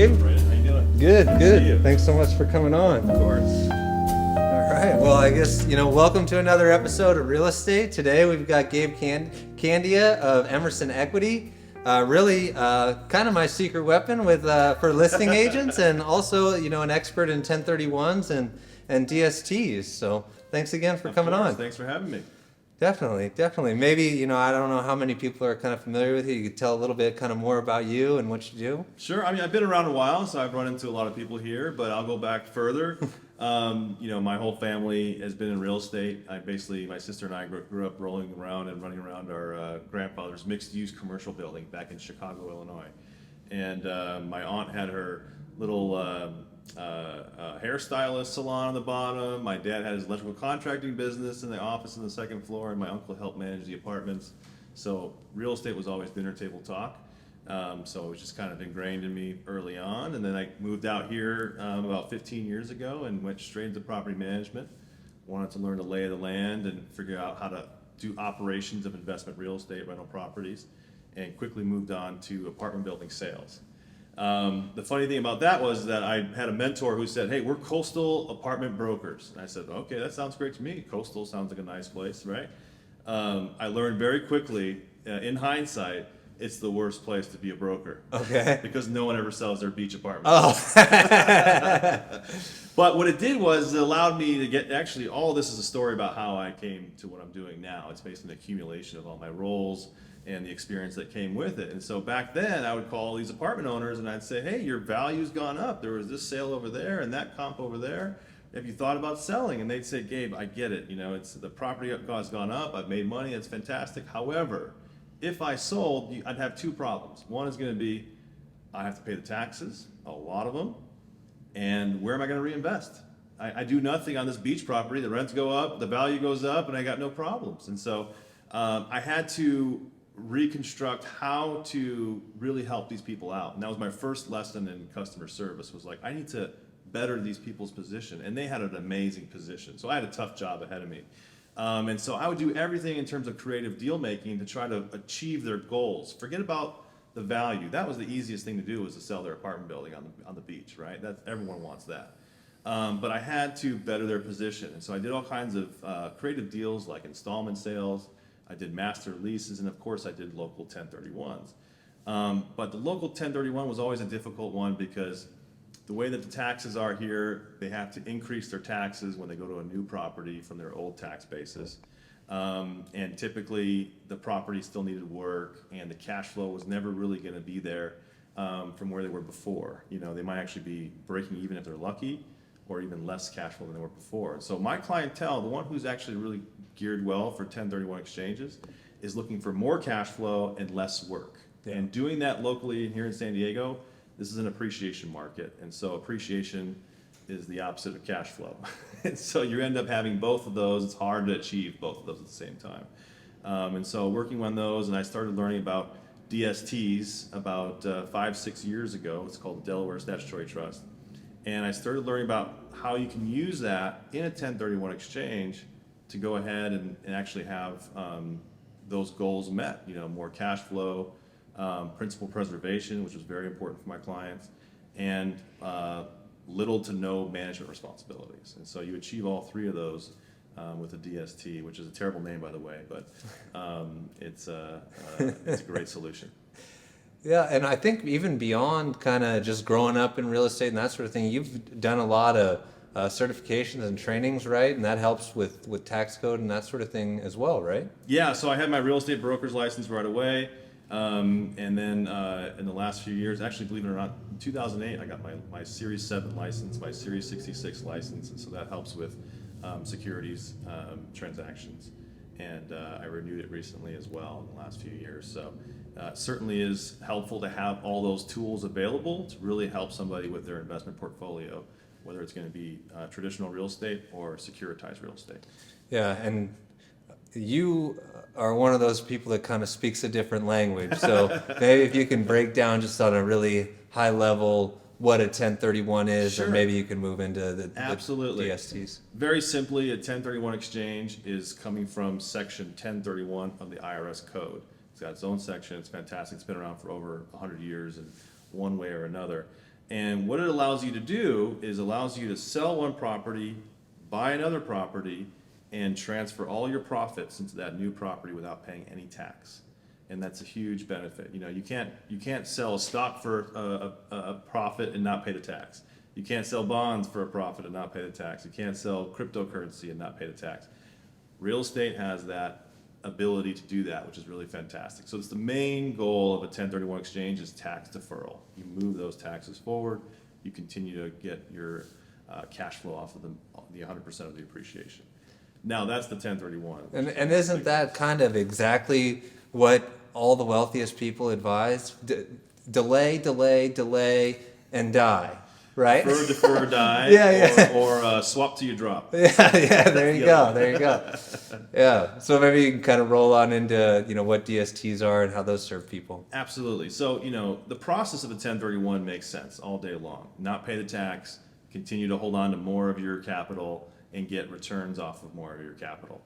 Gabe? How you doing? Good, See good. you. Thanks so much for coming on. Of course. All right. Well, I guess, welcome to another episode of Real Estate. Today we've got Gabe Candea of Emerson Equity. Really kind of my secret weapon with for listing agents, and also, an expert in 1031s and DSTs. So thanks again for coming on. Thanks for having me. Definitely. Maybe, I don't know how many people are kind of familiar with you. You could tell a little bit kind of more about you and what you do. Sure. I've been around a while, so I've run into a lot of people here, but I'll go back further. My whole family has been in real estate. My sister and I grew up rolling around and running around our grandfather's mixed-use commercial building back in Chicago, Illinois. And my aunt had her little hairstylist salon on the bottom. My dad had his electrical contracting business in the office on the second floor, and my uncle helped manage the apartments. So real estate was always dinner table talk. So it was just kind of ingrained in me early on. And then I moved out here about 15 years ago and went straight into property management. Wanted to learn the lay of the land and figure out how to do operations of investment real estate, rental properties, and quickly moved on to apartment building sales. The funny thing about that was that I had a mentor who said, "Hey, we're coastal apartment brokers." And I said, "Okay, that sounds great to me. Coastal sounds like a nice place, right?" I learned very quickly, in hindsight, it's the worst place to be a broker. Okay. Because no one ever sells their beach apartments. Oh. But what it did was it allowed me to get, actually, all this is a story about how I came to what I'm doing now. It's based on the accumulation of all my roles and the experience that came with it. And so back then, I would call these apartment owners and I'd say, "Hey, your value's gone up. There was this sale over there and that comp over there. Have you thought about selling?" And they'd say, "Gabe, I get it. It's the property has gone up. I've made money. It's fantastic. However, if I sold, I'd have two problems. One is going to be I have to pay the taxes, a lot of them, and where am I going to reinvest? I do nothing on this beach property. The rents go up, the value goes up, and I got no problems." And so I had to reconstruct how to really help these people out. And that was my first lesson in customer service, was like, I need to better these people's position. And they had an amazing position. So I had a tough job ahead of me. And so I would do everything in terms of creative deal making to try to achieve their goals. Forget about the value. That was the easiest thing to do, was to sell their apartment building on the beach, right? Everyone wants that. But I had to better their position. And so I did all kinds of creative deals like installment sales. I did master leases, and of course I did local 1031s. But the local 1031 was always a difficult one because the way that the taxes are here, they have to increase their taxes when they go to a new property from their old tax basis. And typically the property still needed work, and the cash flow was never really going to be there from where they were before. They might actually be breaking even if they're lucky, or even less cash flow than they were before. So my clientele, the one who's actually really geared well for 1031 exchanges, is looking for more cash flow and less work. Yeah. And doing that locally here in San Diego, this is an appreciation market. And so appreciation is the opposite of cash flow. And so you end up having both of those. It's hard to achieve both of those at the same time. And so working on those, and I started learning about DSTs about 5-6 years ago. It's called the Delaware Statutory Trust. And I started learning about how you can use that in a 1031 exchange to go ahead and actually have those goals met. More cash flow, principal preservation, which was very important for my clients, and little to no management responsibilities. And so you achieve all three of those with a DST, which is a terrible name, by the way, but it's a great solution. Yeah, and I think even beyond kind of just growing up in real estate and that sort of thing, you've done a lot of certifications and trainings, right? And that helps with tax code and that sort of thing as well, right? Yeah, so I had my real estate broker's license right away. And then in the last few years, actually, believe it or not, in 2008, I got my Series 7 license, my Series 66 license, and so that helps with securities transactions. And I renewed it recently as well in the last few years. So it certainly is helpful to have all those tools available to really help somebody with their investment portfolio, whether it's going to be traditional real estate or securitized real estate. Yeah, and you are one of those people that kind of speaks a different language. So maybe if you can break down just on a really high level what a 1031 is, Sure. Or maybe you can move into the Absolutely. DSTs. Very simply, a 1031 exchange is coming from Section 1031 of the IRS Code. It's got its own section. It's fantastic. It's been around for over 100 years in one way or another. And what it allows you to do is allows you to sell one property, buy another property, and transfer all your profits into that new property without paying any tax. And that's a huge benefit. You can't sell a stock for a profit and not pay the tax. You can't sell bonds for a profit and not pay the tax. You can't sell cryptocurrency and not pay the tax. Real estate has that ability to do that, which is really fantastic. So it's the main goal of a 1031 exchange is tax deferral. You move those taxes forward, you continue to get your cash flow off of the 100% of the appreciation. Now that's the 1031. And isn't that kind of exactly what all the wealthiest people advise? Delay, delay, delay, and die. Right? Defer, die, yeah. or swap till you drop. Yeah, there you go. Yeah, so maybe you can kind of roll on into, what DSTs are and how those serve people. Absolutely. So, the process of a 1031 makes sense all day long. Not pay the tax, continue to hold on to more of your capital, and get returns off of more of your capital.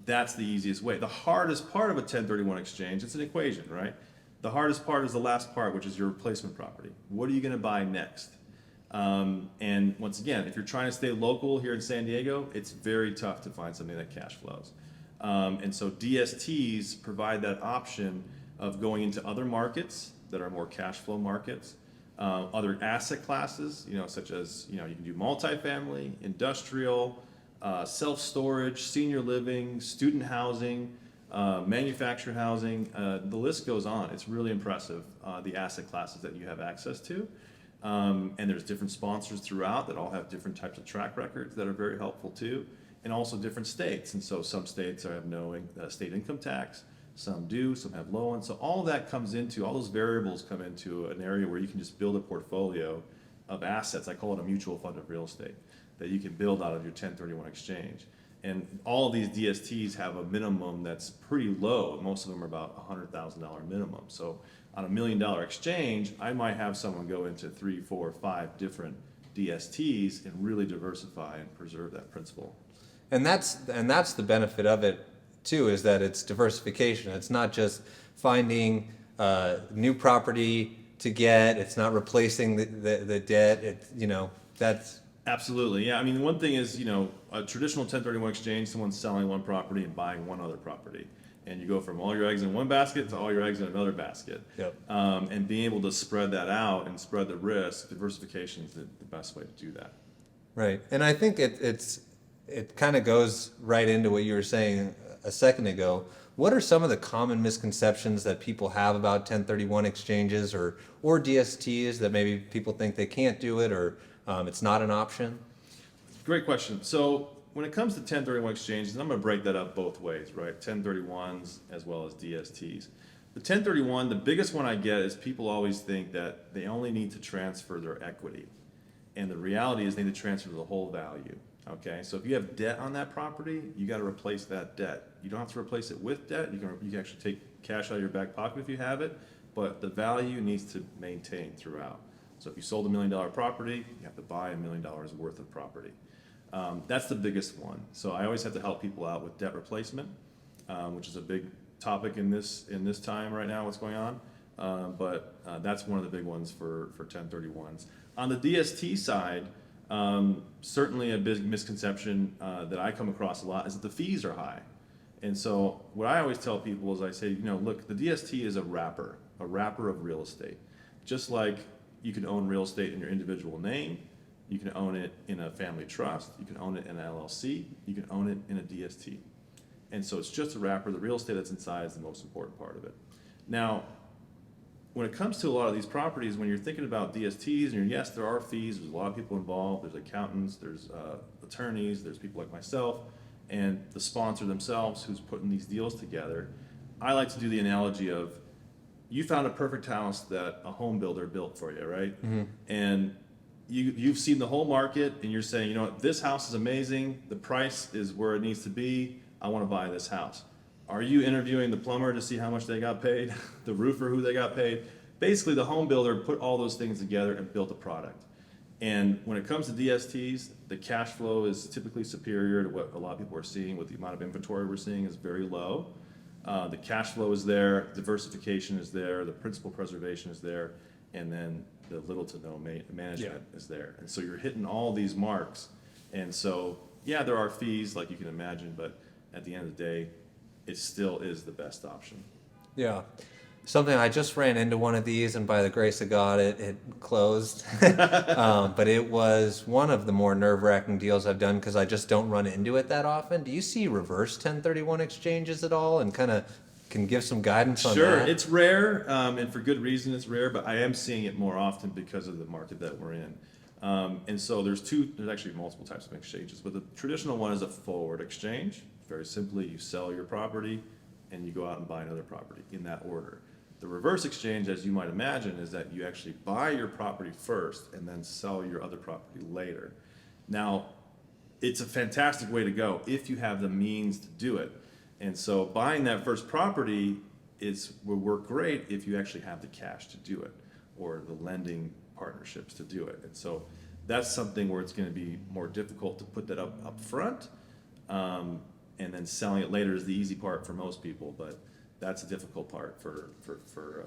That's the easiest way. The hardest part of a 1031 exchange, it's an equation, right? The hardest part is the last part, which is your replacement property. What are you going to buy next? And once again, if you're trying to stay local here in San Diego, it's very tough to find something that cash flows. And so DSTs provide that option of going into other markets that are more cash flow markets, other asset classes, such as, you can do multifamily, industrial, self-storage, senior living, student housing, manufactured housing, the list goes on. It's really impressive, the asset classes that you have access to. And there's different sponsors throughout that all have different types of track records that are very helpful too, and also different states. And so some states have no state income tax, some do, some have low ones. So all of that comes into, all those variables come into an area where you can just build a portfolio of assets. I call it a mutual fund of real estate that you can build out of your 1031 exchange. And all of these DSTs have a minimum that's pretty low. Most of them are about $100,000 minimum. So on $1 million exchange, I might have someone go into 3, 4, 5 different DSTs and really diversify and preserve that principal. And that's the benefit of it too, is that it's diversification. It's not just finding new property to get. It's not replacing the debt. That's Absolutely, yeah. I mean, one thing is, a traditional 1031 exchange, someone's selling one property and buying one other property. And you go from all your eggs in one basket to all your eggs in another basket. Yep. And being able to spread that out and spread the risk, diversification is the best way to do that. Right. And I think it kind of goes right into what you were saying a second ago. What are some of the common misconceptions that people have about 1031 exchanges or DSTs that maybe people think they can't do it or it's not an option? Great question. So when it comes to 1031 exchanges, and I'm going to break that up both ways, right? 1031s as well as DSTs. The 1031, the biggest one I get is people always think that they only need to transfer their equity. And the reality is they need to transfer the whole value. Okay, so if you have debt on that property, you got to replace that debt. You don't have to replace it with debt. You can actually take cash out of your back pocket if you have it, but the value needs to maintain throughout. So if you sold $1 million property, you have to buy $1 million worth of property. That's the biggest one. So I always have to help people out with debt replacement, which is a big topic in this time right now, what's going on. But that's one of the big ones for 1031s. On the DST side, certainly a big misconception that I come across a lot is that the fees are high. And so what I always tell people is I say, look, the DST is a wrapper of real estate. Just like you can own real estate in your individual name, you can own it in a family trust, you can own it in an LLC, you can own it in a DST. And so it's just a wrapper. The real estate that's inside is the most important part of it. Now, when it comes to a lot of these properties, when you're thinking about DSTs, and yes, there are fees, there's a lot of people involved, there's accountants, there's attorneys, there's people like myself, and the sponsor themselves who's putting these deals together. I like to do the analogy of, you found a perfect house that a home builder built for you, right? Mm-hmm. And you've seen the whole market, and you're saying, this house is amazing, the price is where it needs to be, I want to buy this house. Are you interviewing the plumber to see how much they got paid, the roofer who they got paid? Basically, the home builder put all those things together and built a product. And when it comes to DSTs, the cash flow is typically superior to what a lot of people are seeing. With the amount of inventory we're seeing is very low. The cash flow is there, diversification is there, the principal preservation is there, and then the little to no management is there. And so you're hitting all these marks. And so, yeah, there are fees like you can imagine, but at the end of the day, it still is the best option. Yeah. Something I just ran into one of these, and by the grace of God, it closed. But it was one of the more nerve-wracking deals I've done because I just don't run into it that often. Do you see reverse 1031 exchanges at all, and kind of can give some guidance on that? Sure, it's rare, and for good reason it's rare, but I am seeing it more often because of the market that we're in. And so there's actually multiple types of exchanges, but the traditional one is a forward exchange. Very simply, you sell your property and you go out and buy another property in that order. The reverse exchange, as you might imagine, is that you actually buy your property first and then sell your other property later. Now, it's a fantastic way to go if you have the means to do it. And so buying that first property will work great if you actually have the cash to do it, or the lending partnerships to do it. And so that's something where it's going to be more difficult to put that up front, and then selling it later is the easy part for most people, but that's a difficult part for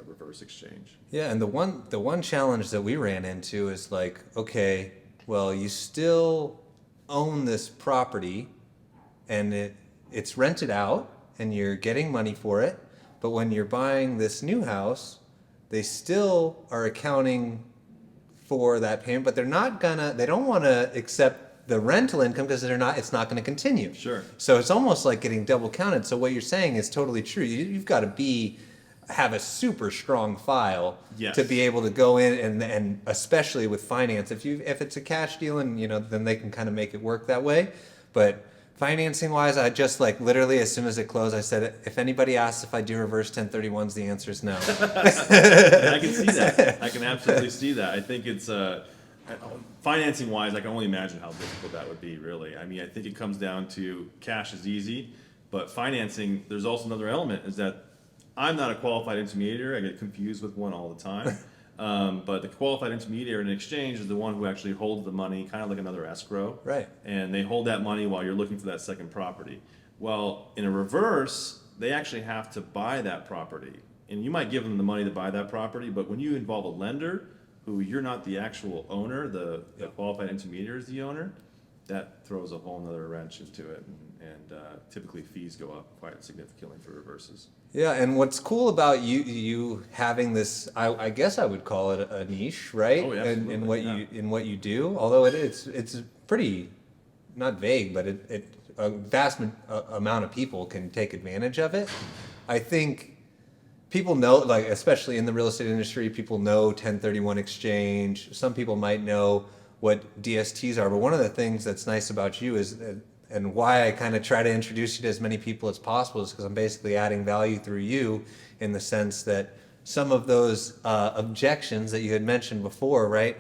reverse exchange. Yeah, and the one challenge that we ran into is like, okay, well, you still own this property, and it's rented out, and you're getting money for it, but when you're buying this new house, they still are accounting for that payment, but they don't want to accept the rental income because it's not going to continue. Sure. So it's almost like getting double counted. So what you're saying is totally true. You've got to have a super strong file Yes. to be able to go in and especially with finance, if it's a cash deal, and then they can kind of make it work that way. But financing wise, I just literally as soon as it closed, I said, if anybody asks if I do reverse 1031s, the answer is no. And I can see that. I can absolutely see that. I think it's financing wise, I can only imagine how difficult that would be, really. I mean, I think it comes down to cash is easy, but financing, there's also another element, is that I'm not a qualified intermediary. I get confused with one all the time. But the qualified intermediary in an exchange is the one who actually holds the money, kind of like another escrow. Right. And they hold that money while you're looking for that second property. Well, in a reverse, they actually have to buy that property. And you might give them the money to buy that property, but when you involve a lender, who you're not the actual owner, the qualified intermediary is the owner, that throws a whole nother wrench into it, and typically fees go up quite significantly for reverses. Yeah, and what's cool about you having this, I guess I would call it a niche, right? Oh, yeah, absolutely, In what you do, although it's pretty not vague, but a vast amount of people can take advantage of it. I think people know, especially in the real estate industry, people know 1031 exchange. Some people might know what DSTs are, but one of the things that's nice about you is, and why I kind of try to introduce you to as many people as possible, is because I'm basically adding value through you, in the sense that some of those objections that you had mentioned before, right?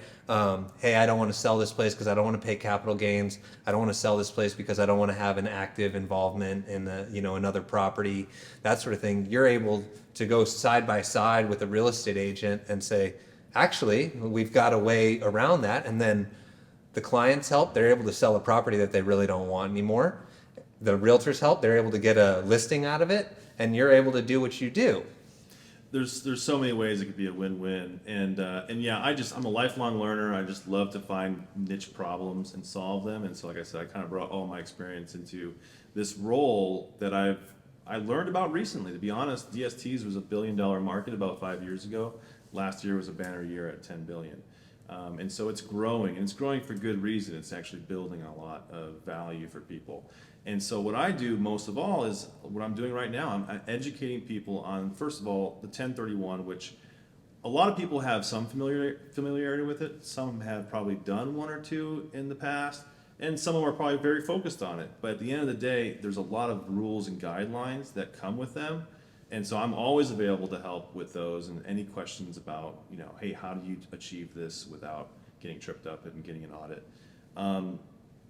Hey, I don't want to sell this place because I don't want to pay capital gains. I don't want to sell this place because I don't want to have an active involvement in another property, that sort of thing. You're able to go side by side with a real estate agent and say, actually, we've got a way around that, and then the clients help. They're able to sell a property that they really don't want anymore. The realtors help. They're able to get a listing out of it, and you're able to do what you do. There's so many ways it could be a win-win, and yeah, I'm a lifelong learner. I just love to find niche problems and solve them. And so, like I said, I kind of brought all my experience into this role that I learned about recently. To be honest, DSTs was a $1 billion market about 5 years ago. Last year was a banner year at $10 billion. And so it's growing, and it's growing for good reason. It's actually building a lot of value for people. And so what I do most of all is what I'm doing right now. I'm educating people on, first of all, the 1031, which a lot of people have some familiarity with it. Some have probably done one or two in the past, and some of them are probably very focused on it. But at the end of the day, there's a lot of rules and guidelines that come with them. And so I'm always available to help with those, and any questions about, hey, how do you achieve this without getting tripped up and getting an audit?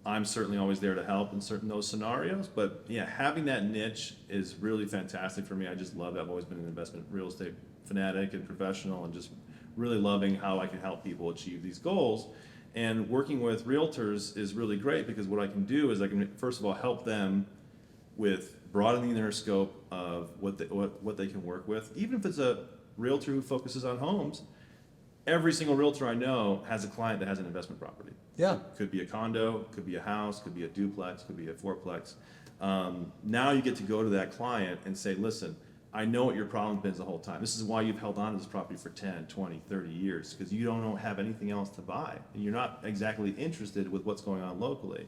I'm certainly always there to help in those scenarios, but yeah, having that niche is really fantastic for me. I just love it. I've always been an investment real estate fanatic and professional, and just really loving how I can help people achieve these goals. And working with realtors is really great, because what I can do is I can, first of all, help them with broadening their scope of what they can work with. Even if it's a realtor who focuses on homes, every single realtor I know has a client that has an investment property. Yeah. Could be a condo, could be a house, could be a duplex, could be a fourplex. Now you get to go to that client and say, listen, I know what your problem's been the whole time. This is why you've held on to this property for 10, 20, 30 years, because you don't have anything else to buy. And you're not exactly interested with what's going on locally.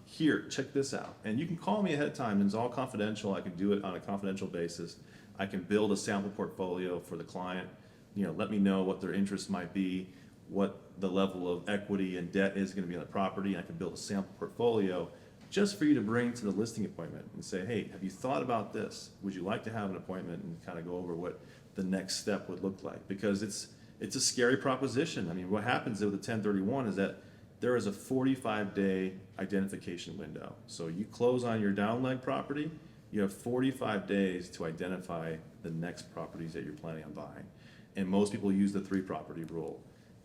Here, check this out. And you can call me ahead of time, and it's all confidential. I can do it on a confidential basis. I can build a sample portfolio for the client. Let me know what their interest might be, what the level of equity and debt is going to be on the property. I can build a sample portfolio just for you to bring to the listing appointment and say, hey, have you thought about this? Would you like to have an appointment and kind of go over what the next step would look like? Because it's a scary proposition. I mean, what happens with the 1031 is that there is a 45-day identification window. So you close on your down leg property, you have 45 days to identify the next properties that you're planning on buying. And most people use the 3-property rule.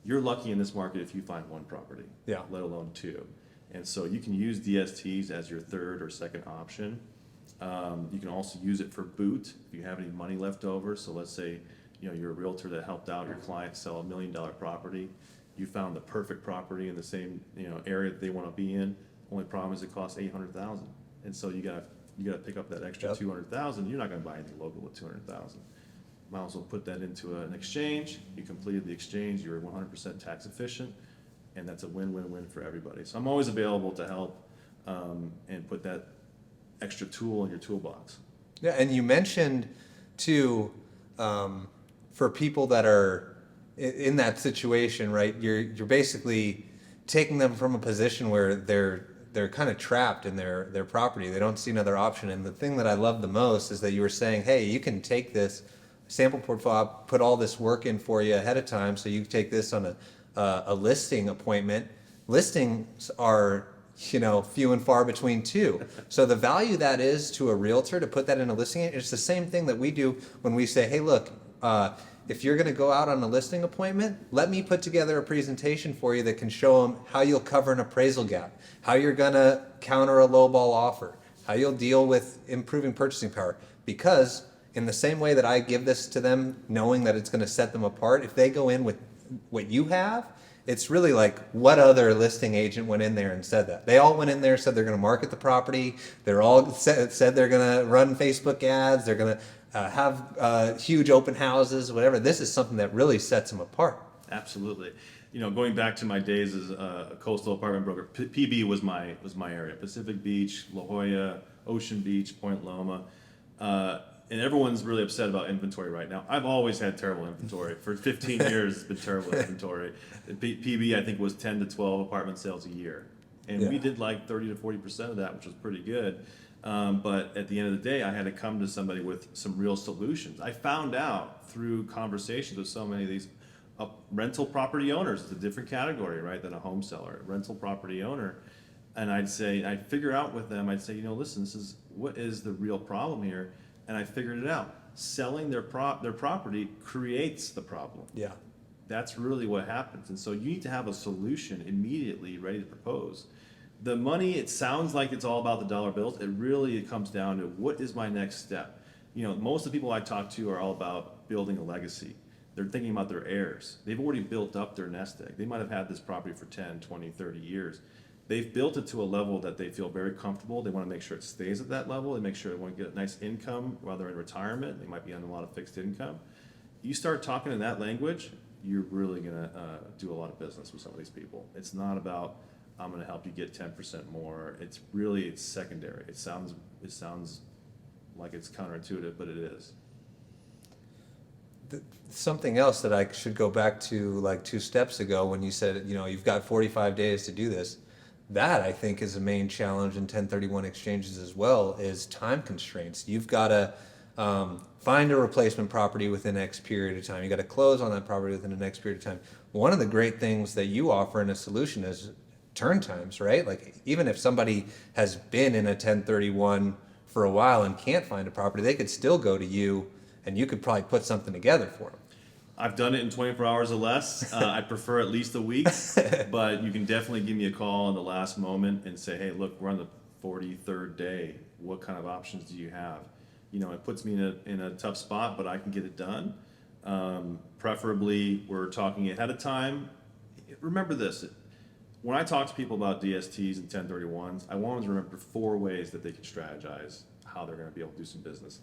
You're lucky in this market if you find 1 property, let alone 2. And so you can use DSTs as your third or second option. You can also use it for boot if you have any money left over. So let's say you're a realtor that helped out your client sell $1 million property. You found the perfect property in the same area that they want to be in. Only problem is it costs $800,000, and so you gotta pick up that extra $200,000. You're not going to buy anything local with $200,000. Might as well put that into an exchange. You completed the exchange. You're 100% tax efficient. And that's a win-win-win for everybody. So I'm always available to help and put that extra tool in your toolbox. Yeah, and you mentioned too, for people that are in that situation, right? You're basically taking them from a position where they're kind of trapped in their property. They don't see another option. And the thing that I love the most is that you were saying, hey, you can take this sample portfolio, put all this work in for you ahead of time, so you can take this on a listing appointment. Listings are few and far between too. So the value that is to a realtor to put that in a listing, it's the same thing that we do when we say, hey, look, if you're going to go out on a listing appointment, let me put together a presentation for you that can show them how you'll cover an appraisal gap, how you're going to counter a lowball offer, how you'll deal with improving purchasing power. Because in the same way that I give this to them, knowing that it's going to set them apart, if they go in with what you have, it's really like, what other listing agent went in there and said that? They all went in there, said they're going to market the property. They're all said they're going to run Facebook ads. They're going to have huge open houses, whatever. This is something that really sets them apart. Absolutely. Going back to my days as a coastal apartment broker, PB was my area. Pacific Beach, La Jolla, Ocean Beach, Point Loma. And everyone's really upset about inventory right now. I've always had terrible inventory. For 15 years, it's been terrible inventory. PB, I think, was 10 to 12 apartment sales a year. And we did like 30 to 40% of that, which was pretty good. But at the end of the day, I had to come to somebody with some real solutions. I found out through conversations with so many of these rental property owners. It's a different category, right, than a home seller. A rental property owner. And I'd figure out with them, I'd say, listen, what is the real problem here? And I figured it out. Selling their property creates the problem. Yeah. That's really what happens. And so you need to have a solution immediately ready to propose. The money, it sounds like it's all about the dollar bills. It comes down to, what is my next step? Most of the people I talk to are all about building a legacy. They're thinking about their heirs. They've already built up their nest egg. They might have had this property for 10, 20, 30 years. They've built it to a level that they feel very comfortable. They want to make sure it stays at that level. They make sure they want to get a nice income while they're in retirement. They might be on a lot of fixed income. You start talking in that language, you're really going to do a lot of business with some of these people. It's not about, I'm going to help you get 10% more. It's secondary. It sounds like it's counterintuitive, but it is. Something else that I should go back to like 2 steps ago when you said, you've got 45 days to do this. That, I think, is a main challenge in 1031 exchanges as well, is time constraints. You've got to find a replacement property within X period of time. You got to close on that property within the next period of time. One of the great things that you offer in a solution is turn times, right? Like, even if somebody has been in a 1031 for a while and can't find a property, they could still go to you and you could probably put something together for them. I've done it in 24 hours or less. I prefer at least a week, but you can definitely give me a call in the last moment and say, hey, look, we're on the 43rd day. What kind of options do you have? It puts me in a tough spot, but I can get it done. Preferably, we're talking ahead of time. Remember this, when I talk to people about DSTs and 1031s, I want them to remember 4 ways that they can strategize how they're going to be able to do some business.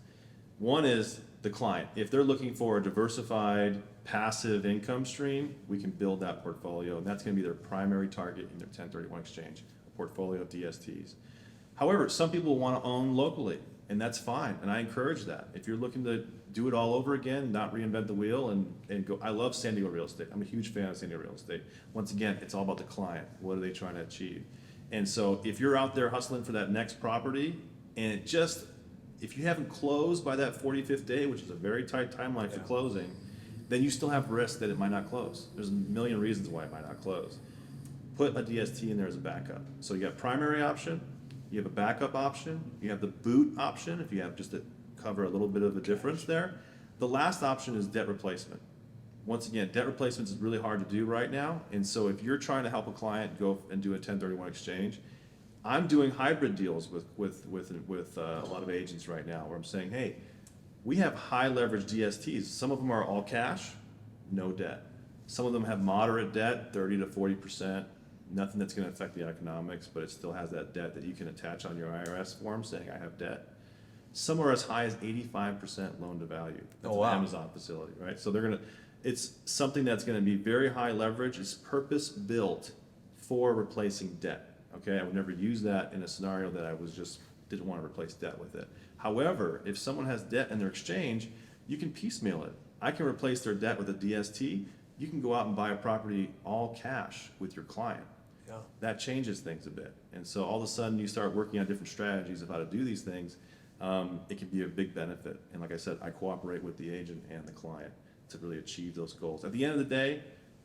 One is the client. If they're looking for a diversified, passive income stream, we can build that portfolio, and that's going to be their primary target in their 1031 exchange, a portfolio of DSTs. However, some people want to own locally, and that's fine, and I encourage that. If you're looking to do it all over again, not reinvent the wheel, and go, I love San Diego real estate. I'm a huge fan of San Diego real estate. Once again, it's all about the client. What are they trying to achieve? And so if you're out there hustling for that next property, and if you haven't closed by that 45th day, which is a very tight timeline for closing, then you still have risk that it might not close. There's a million reasons why it might not close. Put a DST in there as a backup. So you got primary option, you have a backup option, you have the boot option if you have just to cover a little bit of a difference there. The last option is debt replacement. Once again, debt replacement is really hard to do right now, and so if you're trying to help a client go and do a 1031 exchange, I'm doing hybrid deals with a lot of agents right now where I'm saying, hey, we have high leverage DSTs. Some of them are all cash, no debt. Some of them have moderate debt, 30 to 40%, nothing that's going to affect the economics, but it still has that debt that you can attach on your IRS form saying I have debt. Some are as high as 85% loan to value. That's an Amazon facility, right? So it's something that's going to be very high leverage. It's purpose built for replacing debt. Okay, I would never use that in a scenario that I didn't want to replace debt with it. However, if someone has debt in their exchange, you can piecemeal it. I can replace their debt with a DST. You can go out and buy a property all cash with your client. Yeah. That changes things a bit. And so all of a sudden you start working on different strategies of how to do these things. It can be a big benefit. And like I said, I cooperate with the agent and the client to really achieve those goals. At the end of the day,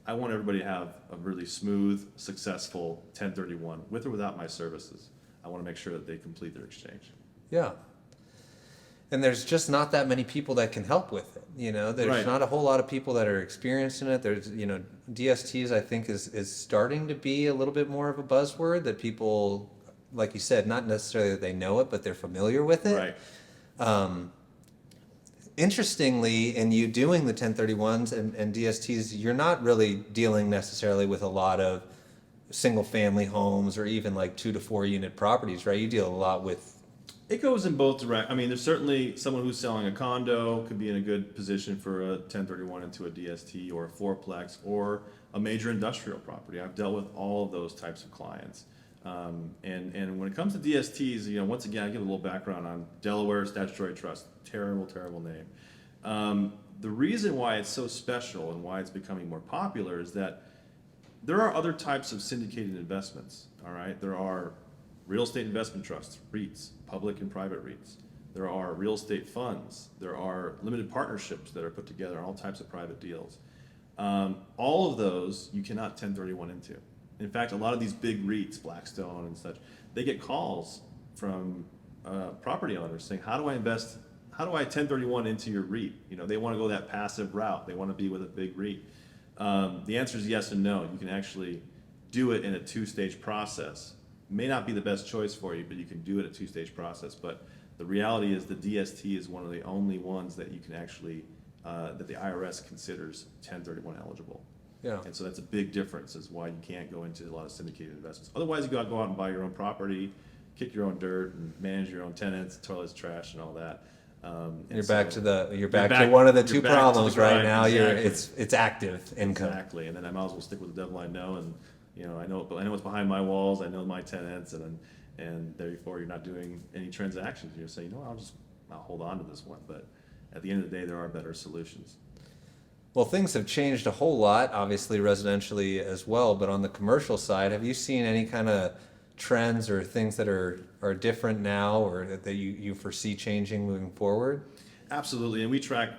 I want everybody to have a really smooth, successful 1031 with or without my services. I want to make sure that they complete their exchange. Yeah. And there's just not that many people that can help with it. There's not a whole lot of people that are experienced in it. There's, DSTs I think is starting to be a little bit more of a buzzword that people, like you said, not necessarily that they know it, but they're familiar with it. Right. Interestingly, in you doing the 1031s and DSTs, you're not really dealing necessarily with a lot of single family homes or even like 2 to 4 unit properties, right? You deal a lot with. It goes in both directions. I mean, there's certainly someone who's selling a condo could be in a good position for a 1031 into a DST or a fourplex or a major industrial property. I've dealt with all of those types of clients. And when it comes to DSTs, once again, I give a little background on Delaware Statutory Trusts. Terrible name. The reason why it's so special and why it's becoming more popular is that there are other types of syndicated investments, all right? There are real estate investment trusts, REITs, public and private REITs. There are real estate funds. There are limited partnerships that are put together, all types of private deals. All of those you cannot 1031 into. In fact, a lot of these big REITs, Blackstone and such, they get calls from property owners saying, how do I 1031 into your REIT? They want to go that passive route. They want to be with a big REIT. The answer is yes and no. You can actually do it in a 2-stage process. May not be the best choice for you, but you can do it a 2-stage process. But the reality is the DST is one of the only ones that you can actually, that the IRS considers 1031 eligible. Yeah. And so that's a big difference is why you can't go into a lot of syndicated investments. Otherwise, you got to go out and buy your own property, kick your own dirt, and manage your own tenants, toilets, trash, and all that. You're back to one of the two problems right now. Exactly. It's active income. Exactly, and then I might as well stick with the devil I know, and I know what's behind my walls. I know my tenants, and therefore you're not doing any transactions. You're saying, I'll hold on to this one. But at the end of the day, there are better solutions. Well, things have changed a whole lot, obviously residentially as well. But on the commercial side, have you seen any kind of trends or things that are different now or that you foresee changing moving forward? Absolutely, and we track,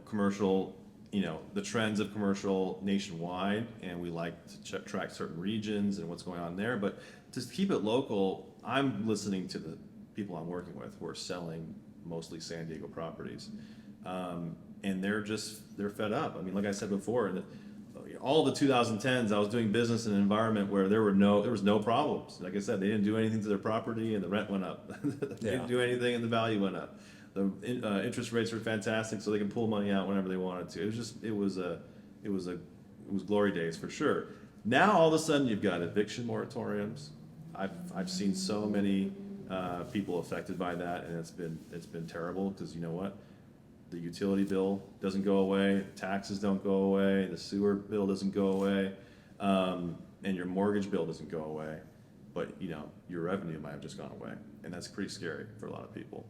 commercial, the trends of commercial nationwide, and we like to track certain regions and what's going on there. But to keep it local, I'm listening to the people I'm working with who are selling mostly San Diego properties, and they're fed up. I mean, like I said before, all the 2010s, I was doing business in an environment where there was no problems. Like I said, they didn't do anything to their property, and the rent went up. They didn't do anything, and the value went up. The interest rates were fantastic, so they can pull money out whenever they wanted to. It was glory days for sure. Now all of a sudden you've got eviction moratoriums. I've seen so many people affected by that, and it's been terrible because you know what? The utility bill doesn't go away, taxes don't go away, the sewer bill doesn't go away, and your mortgage bill doesn't go away. But your revenue might have just gone away, and that's pretty scary for a lot of people.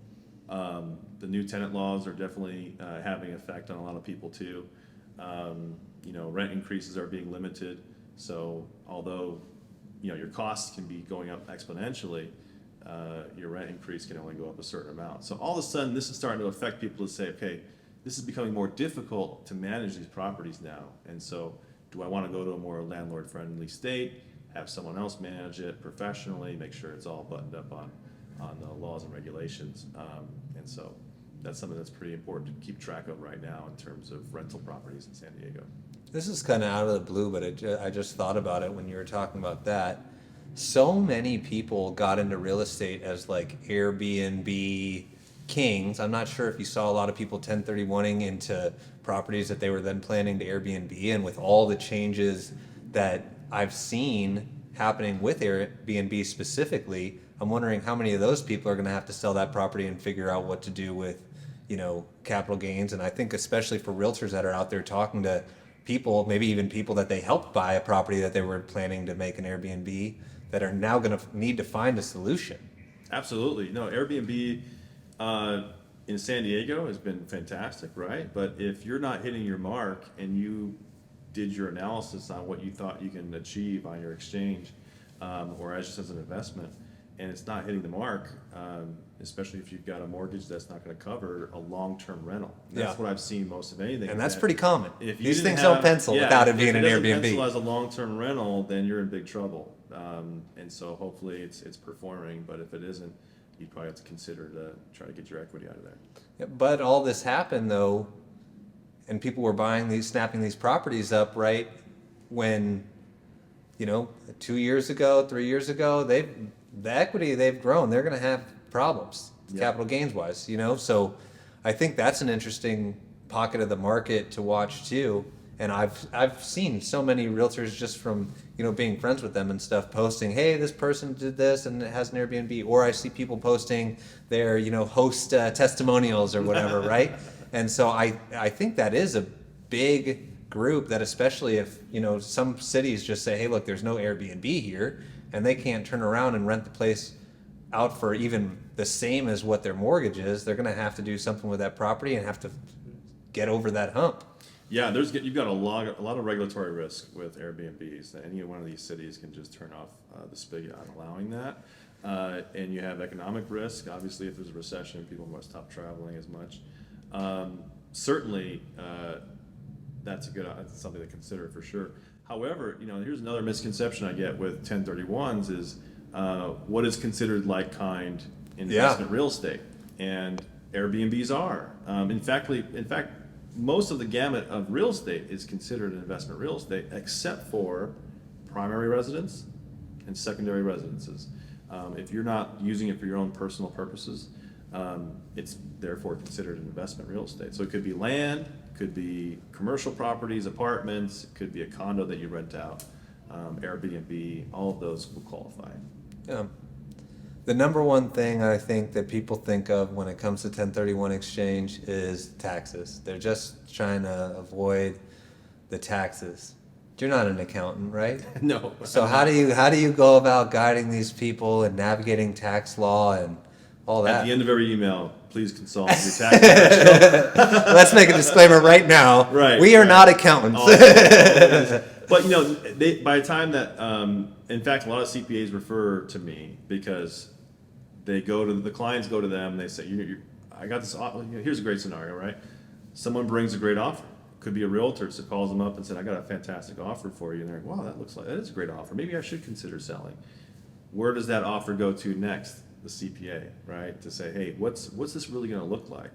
The new tenant laws are definitely having effect on a lot of people too. Rent increases are being limited, so although your costs can be going up exponentially, your rent increase can only go up a certain amount. So all of a sudden, this is starting to affect people to say, okay, this is becoming more difficult to manage these properties now, and so do I want to go to a more landlord-friendly state? Have someone else manage it professionally, make sure it's all buttoned up on the laws and regulations. And so that's something that's pretty important to keep track of right now in terms of rental properties in San Diego. This is kind of out of the blue, but I just thought about it when you were talking about that. So many people got into real estate as like Airbnb kings. I'm not sure if you saw a lot of people 1031ing into properties that they were then planning to Airbnb, and with all the changes that I've seen happening with Airbnb specifically, I'm wondering how many of those people are going to have to sell that property and figure out what to do with, capital gains. And I think especially for realtors that are out there talking to people, maybe even people that they helped buy a property that they were planning to make an Airbnb, that are now going to need to find a solution. Absolutely. No, Airbnb in San Diego has been fantastic, right? But if you're not hitting your mark and you did your analysis on what you thought you can achieve on your exchange, or as just as an investment, and it's not hitting the mark, especially if you've got a mortgage that's not going to cover a long-term rental. That's what I've seen most of anything. And that's pretty common. If These things don't pencil without it being an Airbnb. If it doesn't pencil as a long-term rental, then you're in big trouble. And so hopefully it's performing, but if it isn't, you probably have to consider to try to get your equity out of there. Yeah, but all this happened though, and people were snapping these properties up right when, 2 years ago, 3 years ago, the equity they've grown, they're going to have problems, capital gains wise, So I think that's an interesting pocket of the market to watch too. And I've seen so many realtors just from, being friends with them and stuff posting, hey, this person did this and it has an Airbnb. Or I see people posting their, host testimonials or whatever, right? And so I think that is a big group that, especially if, some cities just say, hey, look, there's no Airbnb here, and they can't turn around and rent the place out for even the same as what their mortgage is, they're going to have to do something with that property and have to get over that hump. Yeah, you've got a lot of regulatory risk with Airbnbs. Any one of these cities can just turn off the spigot on allowing that. And you have economic risk. Obviously, if there's a recession, people must stop traveling as much. Certainly, that's something to consider for sure. However, here's another misconception I get with 1031s is what is considered like-kind investment real estate, and Airbnbs are. In fact, most of the gamut of real estate is considered an investment real estate, except for primary residence and secondary residences. If you're not using it for your own personal purposes, it's therefore considered an investment real estate. So it could be land, could be commercial properties, apartments, it could be a condo that you rent out, Airbnb, all of those will qualify. Yeah. The number one thing I think that people think of when it comes to 1031 exchange is taxes. They're just trying to avoid the taxes. You're not an accountant, right? No. So how do you go about guiding these people and navigating tax law and all that? At the end of every email, please consult your tax professional. Let's make a disclaimer right now. Right. We are not accountants. But by the time that, in fact, a lot of CPAs refer to me because the clients go to them. They say, "I got this. Here's a great scenario, right? Someone brings a great offer. Could be a realtor, so calls them up and said, "I got a fantastic offer for you." And they're like, "Wow, that is a great offer. Maybe I should consider selling." Where does that offer go to next? The CPA, right? To say, "Hey, what's this really going to look like?"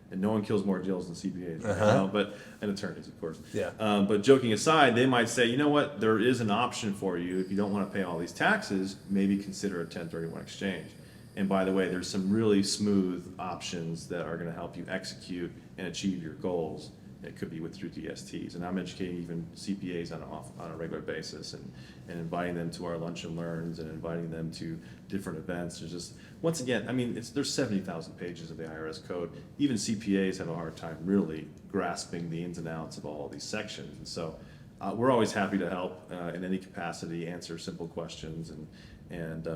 And no one kills more deals than CPAs, right? And attorneys, of course. Yeah. But joking aside, they might say, "You know what? There is an option for you if you don't want to pay all these taxes. Maybe consider a 1031 exchange." And by the way, there's some really smooth options that are going to help you execute and achieve your goals. It could be through DSTs, and I'm educating even CPAs on a regular basis, and inviting them to our lunch and learns, and inviting them to different events. There's just, once again, I mean, there's 70,000 pages of the IRS code. Even CPAs have a hard time really grasping the ins and outs of all these sections, and so we're always happy to help in any capacity, answer simple questions, and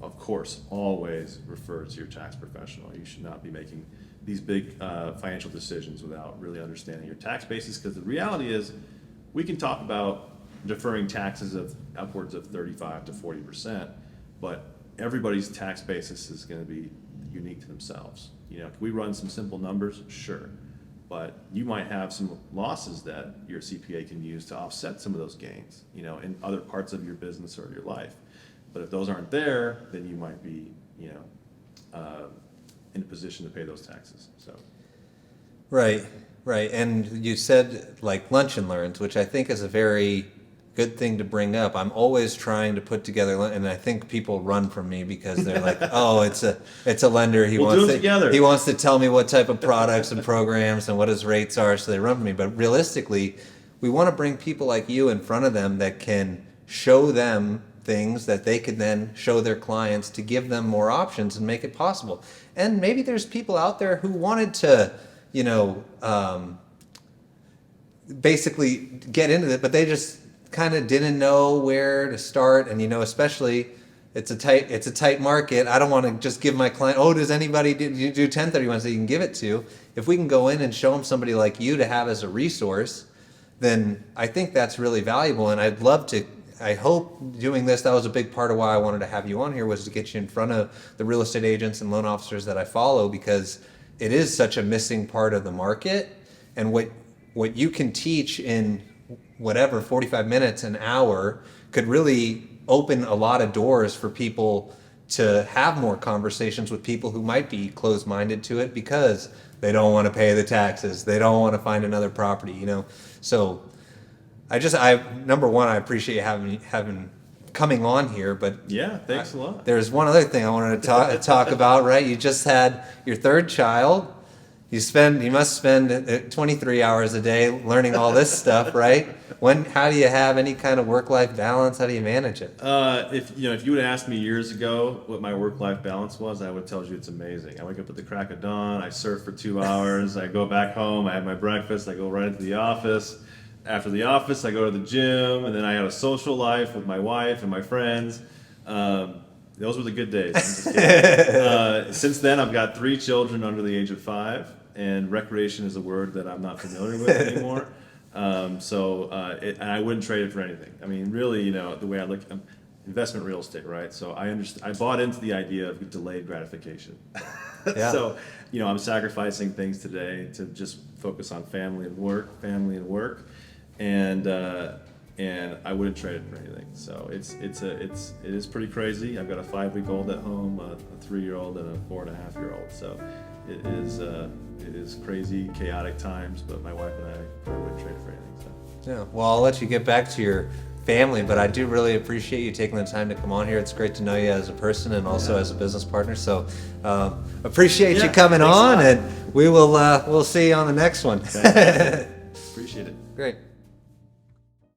of course, always refer to your tax professional. You should not be making these big financial decisions without really understanding your tax basis, because the reality is we can talk about deferring taxes of upwards of 35 to 40%, but everybody's tax basis is going to be unique to themselves. You know, can we run some simple numbers? Sure. But you might have some losses that your CPA can use to offset some of those gains, you know, in other parts of your business or your life. But if those aren't there, then you might be, you know, in a position to pay those taxes. So. Right. And you said like lunch and learns, which I think is a very good thing to bring up. I'm always trying to put together, and I think people run from me because they're like, "Oh, it's a lender. We'll do it together. He wants to tell me what type of products and programs and what his rates are," so they run from me. But realistically, we want to bring people like you in front of them that can show them things that they could then show their clients to give them more options and make it possible. And maybe there's people out there who wanted to, you know, basically get into it, but they just kind of didn't know where to start. And, you know, especially it's a tight market. I don't want to just give my client, "Oh, does anybody do 1031s that you can give it to?" If we can go in and show them somebody like you to have as a resource, then I think that's really valuable. And I'd love to, I hope doing this, that was a big part of why I wanted to have you on here, was to get you in front of the real estate agents and loan officers that I follow, because it is such a missing part of the market. And what you can teach in whatever, 45 minutes, an hour, could really open a lot of doors for people to have more conversations with people who might be closed-minded to it because they don't want to pay the taxes. They don't want to find another property, you know? So number one, I appreciate you having coming on here, but Yeah, thanks a lot. there's one other thing I wanted to talk about, right? You just had your third child. You must spend 23 hours a day learning all this stuff, right? How do you have any kind of work-life balance? How do you manage it? If you would have asked me years ago what my work-life balance was, I would tell you it's amazing. I wake up at the crack of dawn, I surf for 2 hours, I go back home, I have my breakfast, I go right into the office. After the office, I go to the gym, and then I have a social life with my wife and my friends. Those were the good days. I'm just kidding. Since then, I've got 3 children under the age of 5, and recreation is a word that I'm not familiar with anymore. And I wouldn't trade it for anything. I mean, really, you know, the way I look, investment real estate, right? So I bought into the idea of delayed gratification. Yeah. So, you know, I'm sacrificing things today to just focus on family and work, and I wouldn't trade it for anything. So it is pretty crazy. I've got a 5-week-old at home, a 3-year-old, and a 4.5-year-old. So it is crazy, chaotic times. But my wife and I probably wouldn't trade it for anything. So. Yeah. Well, I'll let you get back to your family, but I do really appreciate you taking the time to come on here. It's great to know you as a person and also as a business partner. So appreciate you coming on, and we'll see you on the next one. Appreciate it. Great.